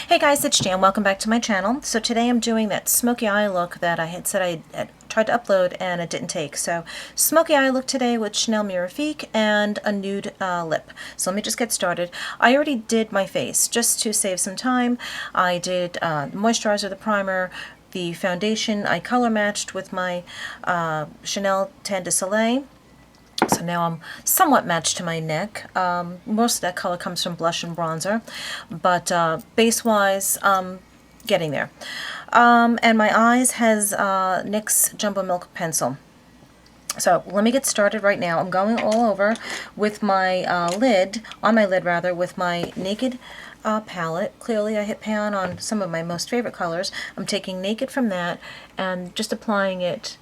Hey guys, it's Jan. Welcome back to my channel. So today I'm doing that smoky eye look that I had said I tried to upload and it didn't take. So smoky eye look today with Chanel Mirrifique and a nude lip. So let me just get started. I already did my face just to save some time. I did the moisturizer, the primer, the foundation. I color matched with my Chanel Terre de Soleil. So now I'm somewhat matched to my neck. Most of that color comes from blush and bronzer, but base-wise, getting there. And my eyes has NYX Jumbo Milk Pencil. So let me get started right now. I'm going all over with my on my lid rather, with my Naked palette. Clearly I hit pan on some of my most favorite colors. I'm taking Naked from that and just applying it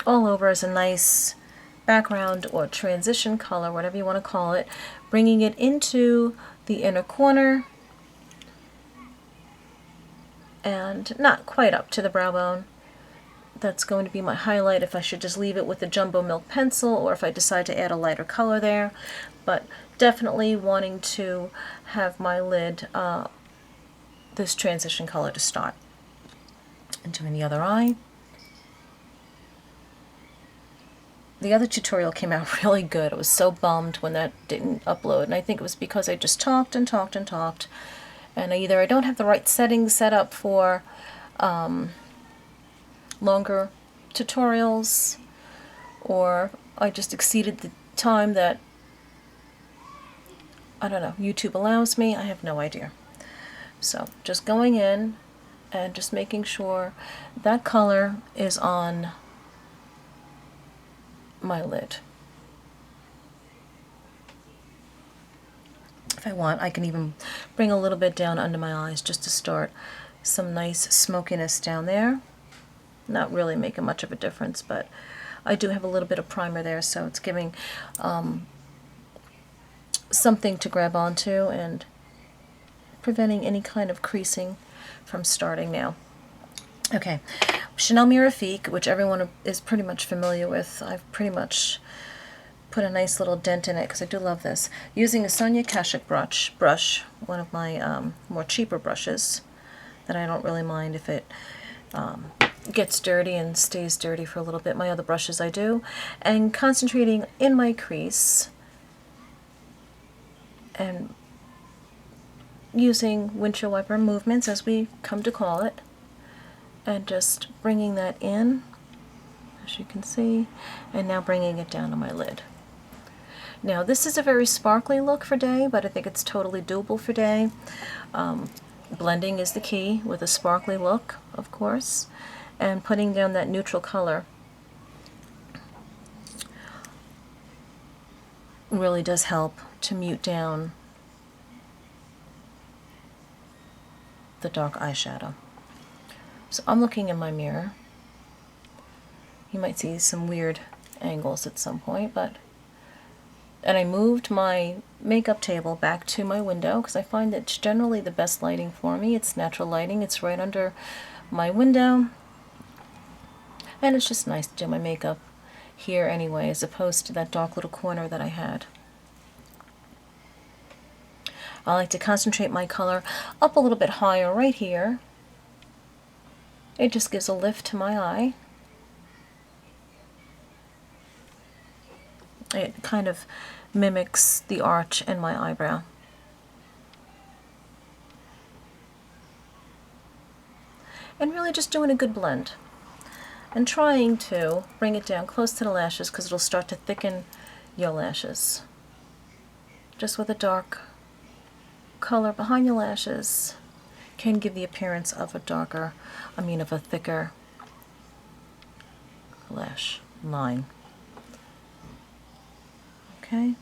all over as a nice background or transition color, whatever you want to call it, bringing it into the inner corner and not quite up to the brow bone. That's going to be my highlight if I should just leave it with the Jumbo Milk Pencil or if I decide to add a lighter color there. But definitely wanting to have my lid this transition color to start. And doing the other eye. The other tutorial came out really good. I was so bummed when that didn't upload, and I think it was because I just talked and talked and talked, and either I don't have the right settings set up for longer tutorials, or I just exceeded the time that, I don't know, YouTube allows me. I have no idea. So just going in and just making sure that color is on my lid. If I want, I can even bring a little bit down under my eyes just to start some nice smokiness down there. Not really making much of a difference, but I do have a little bit of primer there, so it's giving something to grab onto and preventing any kind of creasing from starting now. Okay, Chanel Mirrifique, which everyone is pretty much familiar with. I've pretty much put a nice little dent in it because I do love this. Using a Sonia Kashuk brush, one of my more cheaper brushes that I don't really mind if it gets dirty and stays dirty for a little bit. My other brushes I do. And concentrating in my crease and using windshield wiper movements, as we come to call it, and just bringing that in, as you can see, and now bringing it down on my lid. Now this is a very sparkly look for day, but I think it's totally doable for day. Blending is the key with a sparkly look, of course, and putting down that neutral color really does help to mute down the dark eyeshadow. So I'm looking in my mirror. You might see some weird angles at some point, and I moved my makeup table back to my window because I find it's generally the best lighting for me. It's natural lighting. It's right under my window, and it's just nice to do my makeup here anyway, as opposed to that dark little corner that I had. I like to concentrate my color up a little bit higher right here. It just gives a lift to my eye. It kind of mimics the arch in my eyebrow. And really just doing a good blend. And trying to bring it down close to the lashes because it'll start to thicken your lashes. Just with a dark color behind your lashes can give the appearance of of a thicker lash line. Okay.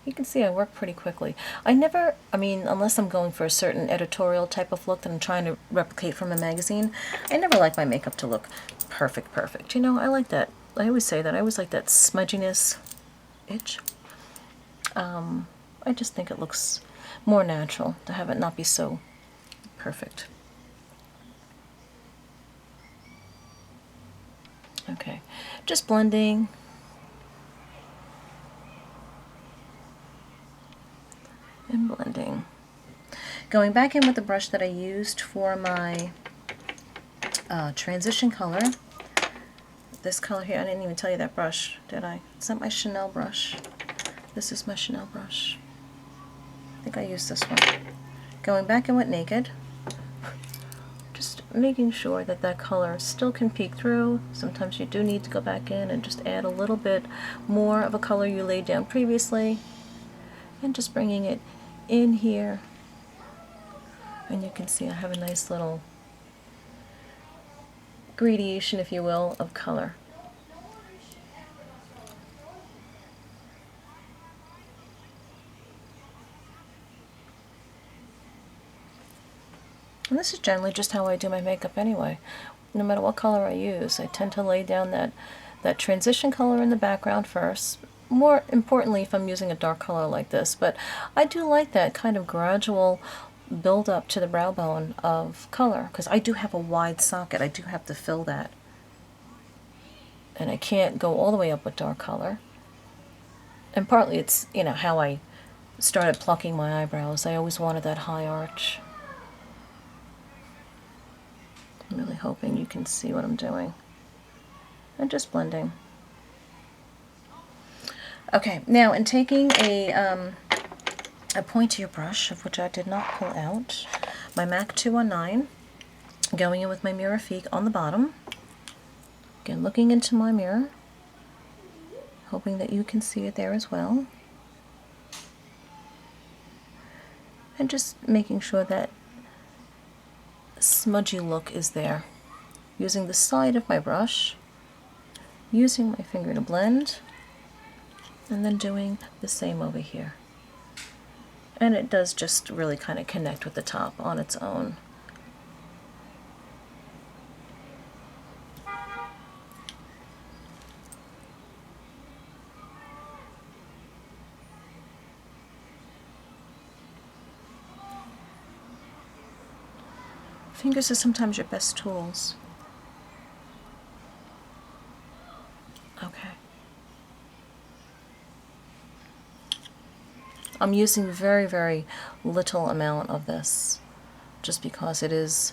You can see I work pretty quickly. Unless I'm going for a certain editorial type of look that I'm trying to replicate from a magazine, I never like my makeup to look perfect. You know, I like that. I always say that. I always like that smudginess itch. I just think it looks more natural to have it not be so perfect. Okay, just blending. And blending. Going back in with the brush that I used for my transition color. This color here, I didn't even tell you that brush, did I? It's not my Chanel brush. This is my Chanel brush. I think I used this one. Going back in with Naked. Just making sure that that color still can peek through. Sometimes you do need to go back in and just add a little bit more of a color you laid down previously. And just bringing it in here. And you can see I have a nice little gradation, if you will, of color. And this is generally just how I do my makeup anyway. No matter what color I use, I tend to lay down that transition color in the background first. More importantly if I'm using a dark color like this, but I do like that kind of gradual build up to the brow bone of color, because I do have a wide socket. I do have to fill that. And I can't go all the way up with dark color. And partly it's, you know, how I started plucking my eyebrows. I always wanted that high arch. I'm really hoping you can see what I'm doing. And just blending. Okay, now in taking a pointier brush, of which I did not pull out, my MAC 219, going in with my Mirrifique on the bottom. Again, looking into my mirror, hoping that you can see it there as well. And just making sure that smudgy look is there. Using the side of my brush, using my finger to blend, and then doing the same over here. And it does just really kind of connect with the top on its own. Fingers are sometimes your best tools. Okay. I'm using very, very little amount of this, just because it is,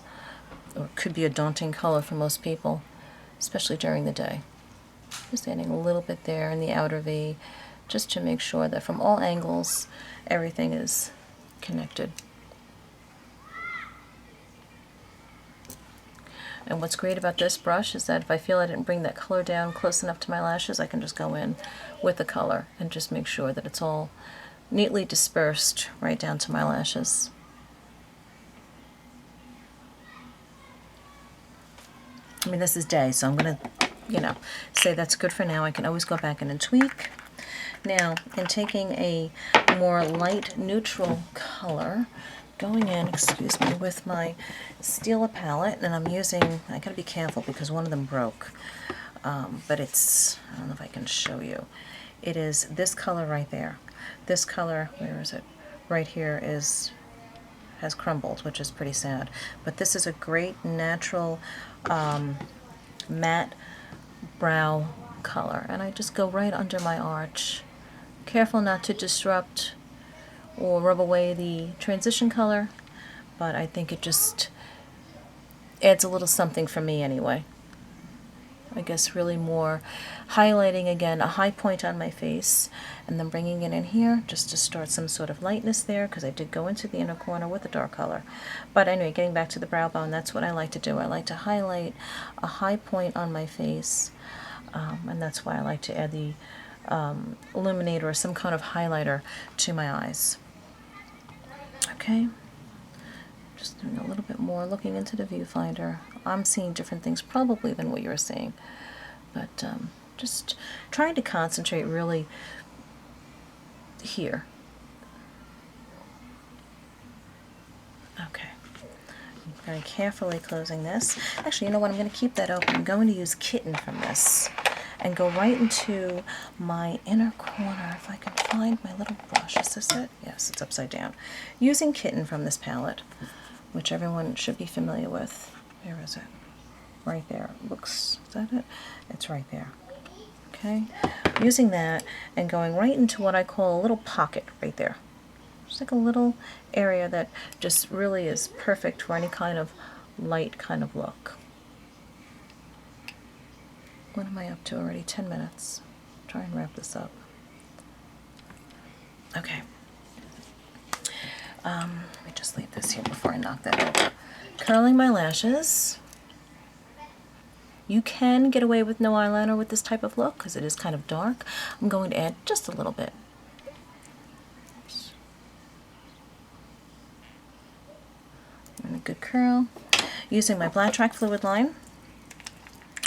or could be a daunting color for most people, especially during the day. Just adding a little bit there in the outer V, just to make sure that from all angles, everything is connected. And what's great about this brush is that if I feel I didn't bring that color down close enough to my lashes, I can just go in with the color and just make sure that it's all neatly dispersed right down to my lashes. I mean, this is day, so I'm going to, you know, say that's good for now. I can always go back in and tweak. Now, in taking a more light neutral color, going in, excuse me, with my Stila palette, and I'm using, I gotta be careful because one of them broke, but it's, I don't know if I can show you. It is this color right there. This color, where is it? Right here has crumbled, which is pretty sad. But this is a great natural matte brow color, and I just go right under my arch. Careful not to disrupt or rub away the transition color, but I think it just adds a little something for me anyway. I guess really more highlighting, again, a high point on my face, and then bringing it in here just to start some sort of lightness there, because I did go into the inner corner with a dark color. But anyway, getting back to the brow bone, that's what I like to do. I like to highlight a high point on my face, and that's why I like to add the illuminator or some kind of highlighter to my eyes. Okay, just doing a little bit more, looking into the viewfinder. I'm seeing different things probably than what you're seeing, but just trying to concentrate really here. Okay, I'm very carefully closing this. Actually, you know what, I'm going to keep that open. I'm going to use Kitten from this and go right into my inner corner. If I can find my little brush. Is this it? Yes, it's upside down. Using Kitten from this palette, which everyone should be familiar with. Where is it? Right there. Looks, is that it? It's right there. Okay. Using that and going right into what I call a little pocket right there. Just like a little area that just really is perfect for any kind of light kind of look. What am I up to already? 10 minutes. Try and wrap this up. Okay. Let me just leave this here before I knock that over. Curling my lashes. You can get away with no eyeliner with this type of look because it is kind of dark. I'm going to add just a little bit. Oops. And a good curl. Using my Blacktrack Fluidline,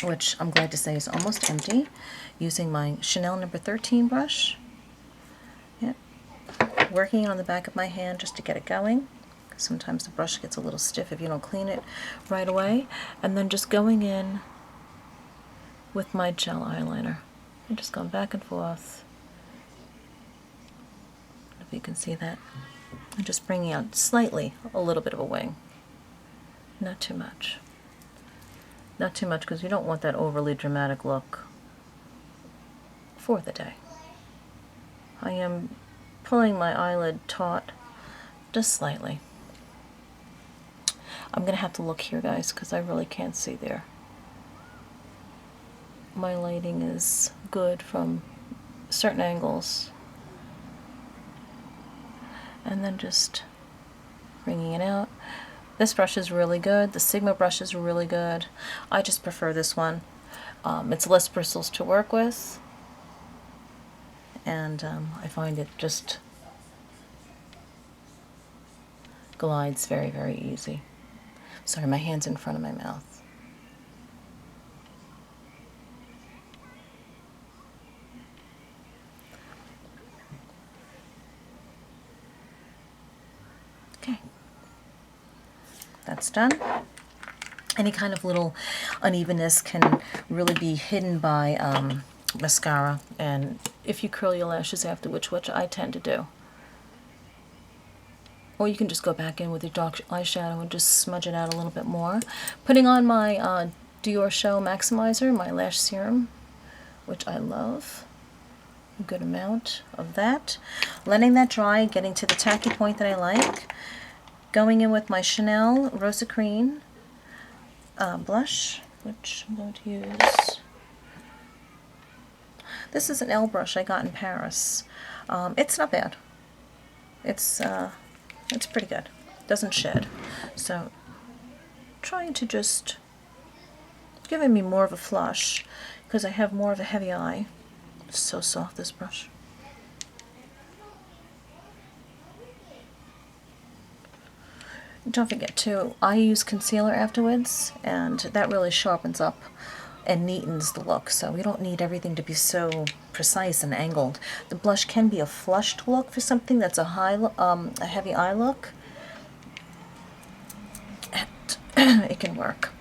which I'm glad to say is almost empty. Using my Chanel number 13 brush. Yep. Working on the back of my hand just to get it going. Sometimes the brush gets a little stiff if you don't clean it right away. And then just going in with my gel eyeliner. I'm just going back and forth. If you can see that. I'm just bringing out slightly a little bit of a wing. Not too much. Not too much because you don't want that overly dramatic look for the day. I am pulling my eyelid taut just slightly. I'm going to have to look here, guys, because I really can't see there. My lighting is good from certain angles. And then just bringing it out. This brush is really good. The Sigma brush is really good. I just prefer this one. It's less bristles to work with. And I find it just glides very, very easy. Sorry, my hand's in front of my mouth. Okay. That's done. Any kind of little unevenness can really be hidden by mascara, and if you curl your lashes after, which I tend to do. Or you can just go back in with your dark eyeshadow and just smudge it out a little bit more. Putting on my Dior Show Maximizer, my lash serum, which I love. A good amount of that. Letting that dry, getting to the tacky point that I like. Going in with my Chanel Rose Ecrine blush, which I'm going to use. This is an L brush I got in Paris. It's not bad. It's pretty good. Doesn't shed. So, trying to just giving me more of a flush because I have more of a heavy eye. It's so soft, this brush. Don't forget too, I use concealer afterwards, and that really sharpens up and neatens the look, so we don't need everything to be so precise and angled. The blush can be a flushed look for something that's a heavy eye look. And it can work.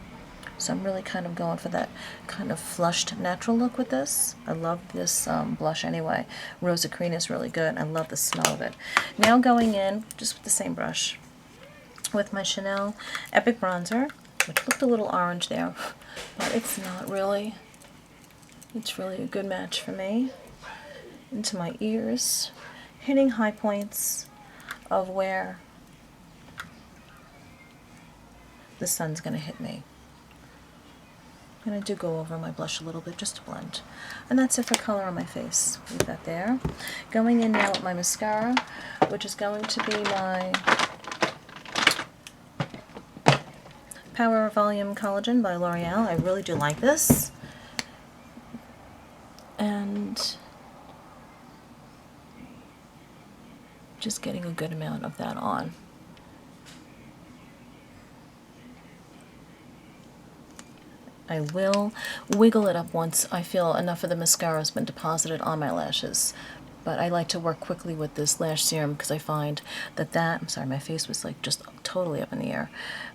So I'm really kind of going for that kind of flushed natural look with this. I love this blush anyway. Rose Ecrine is really good. I love the smell of it. Now going in, just with the same brush, with my Chanel Epic Bronzer, which looked a little orange there, but it's not really. It's really a good match for me. Into my ears, hitting high points of where the sun's going to hit me. And I do go over my blush a little bit just to blend. And that's it for color on my face. Leave that there. Going in now with my mascara, which is going to be my Power Volume Collagen by L'Oreal. I really do like this. And just getting a good amount of that on. I will wiggle it up once I feel enough of the mascara has been deposited on my lashes. But I like to work quickly with this lash serum because I find that I'm sorry, my face was like just totally up in the air.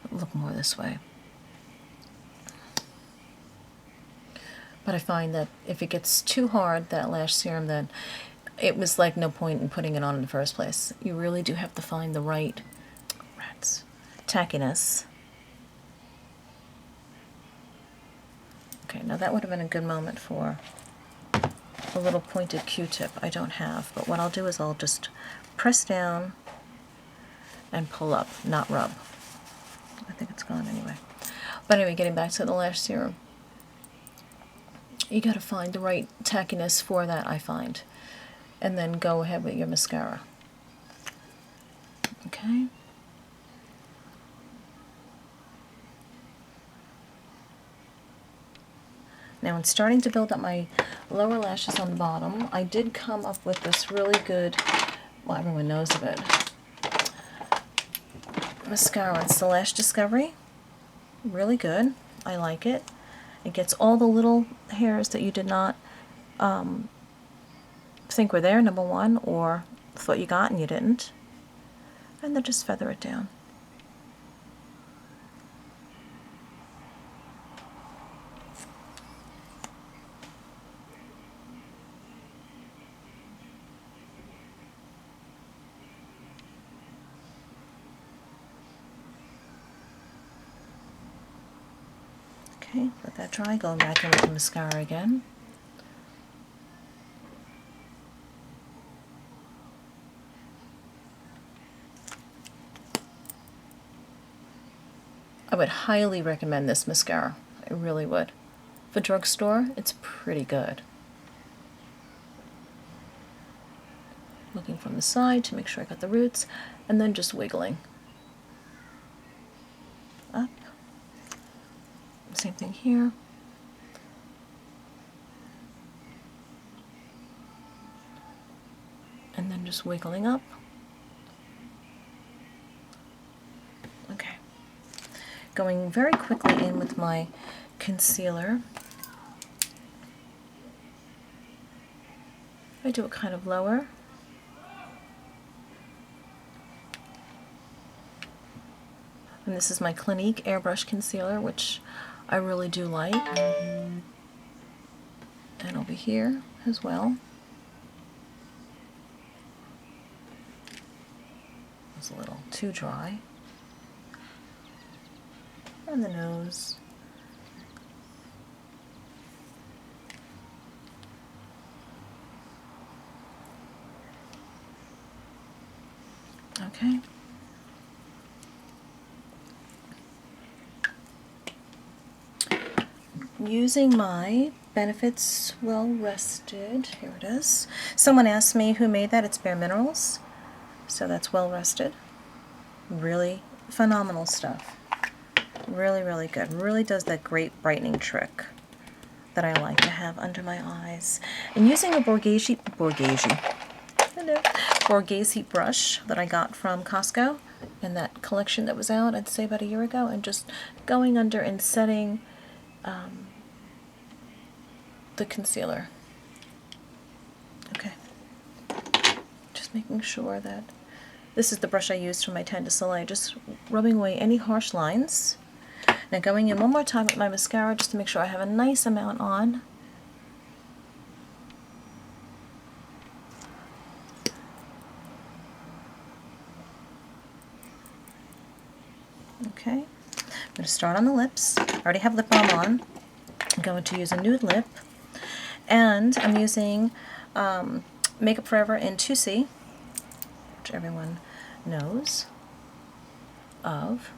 Look more this way. But I find that if it gets too hard, that lash serum, then it was like no point in putting it on in the first place. You really do have to find the right tackiness. Okay, now that would have been a good moment for a little pointed Q-tip I don't have, but what I'll do is I'll just press down and pull up, not rub. I think it's gone anyway. But anyway, getting back to the lash serum. You gotta find the right tackiness for that, I find. And then go ahead with your mascara. Okay. Now, in starting to build up my lower lashes on the bottom, I did come up with this really good, well, everyone knows of it, mascara. It's the Lash Discovery. Really good. I like it. It gets all the little hairs that you did not think were there, number one, or thought you got and you didn't. And then just feather it down. Okay, let that dry, going back in with the mascara again. I would highly recommend this mascara. I really would. For drugstore, it's pretty good. Looking from the side to make sure I got the roots, and then just wiggling. Up. Same thing here. And then just wiggling up. Okay. Going very quickly in with my concealer. I do it kind of lower. And this is my Clinique Airbrush Concealer, which I really do like. And over here as well. It's a little too dry. And the nose. Okay. Using my Benefits Well Rested, here it is. Someone asked me who made that. It's Bare Minerals. So that's Well Rested. Really phenomenal stuff. Really, really good. Really does that great brightening trick that I like to have under my eyes. And using a Borghese heat brush that I got from Costco in that collection that was out, I'd say about a year ago, and just going under and setting the concealer. Okay. Just making sure that this is the brush I used for my Teint de Soleil, just rubbing away any harsh lines. Now going in one more time with my mascara just to make sure I have a nice amount on. Okay, I'm going to start on the lips. I already have lip balm on. I'm going to use a nude lip. And I'm using Makeup Forever in 2C, which everyone knows of.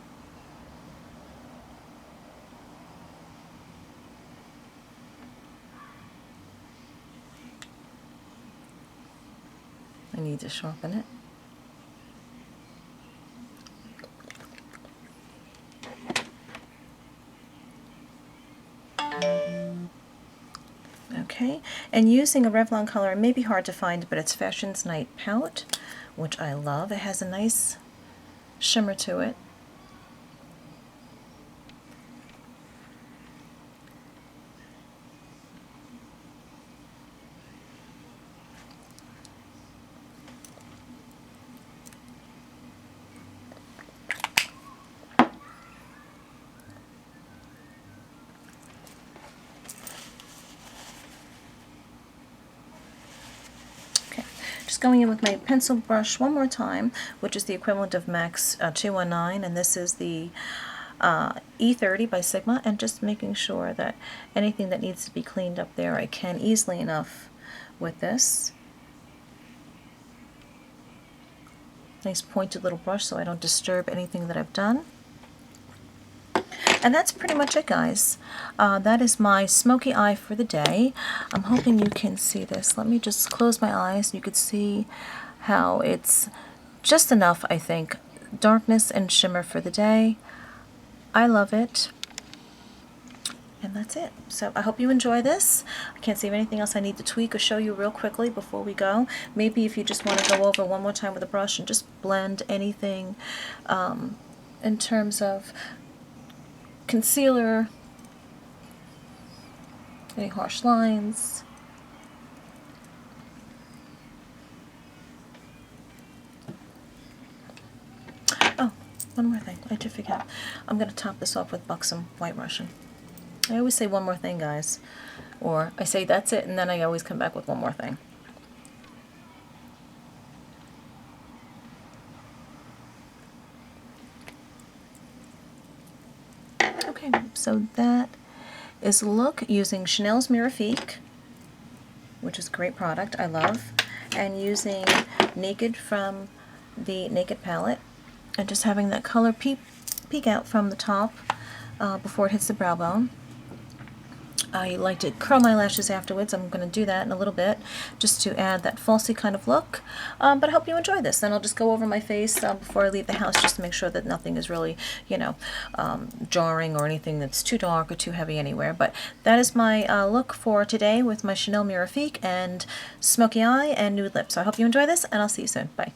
I need to sharpen it. Okay, and using a Revlon color, it may be hard to find, but it's Fashion's Night Pout, which I love. It has a nice shimmer to it. Just going in with my pencil brush one more time, which is the equivalent of MAC's 219, and this is the E30 by Sigma, and just making sure that anything that needs to be cleaned up there I can easily enough with this. Nice pointed little brush so I don't disturb anything that I've done. And that's pretty much it, guys. That is my smoky eye for the day. I'm hoping you can see this. Let me just close my eyes. You could see how it's just enough, I think, darkness and shimmer for the day. I love it. And that's it. So I hope you enjoy this. I can't see anything else I need to tweak or show you real quickly before we go. Maybe if you just want to go over one more time with a brush and just blend anything in terms of concealer, any harsh lines. Oh, one more thing. I did forget. I'm going to top this off with Buxom White Russian. I always say one more thing, guys. Or I say that's it, and then I always come back with one more thing. Okay, so that is a look using Chanel's Mirrifique, which is a great product, I love, and using Naked from the Naked palette, and just having that color peek out from the top before it hits the brow bone. I like to curl my lashes afterwards. I'm going to do that in a little bit just to add that falsy kind of look. But I hope you enjoy this. Then I'll just go over my face before I leave the house just to make sure that nothing is really, you know, jarring or anything that's too dark or too heavy anywhere. But that is my look for today with my Chanel Mirrifique and Smoky Eye and Nude Lips. So I hope you enjoy this, and I'll see you soon. Bye.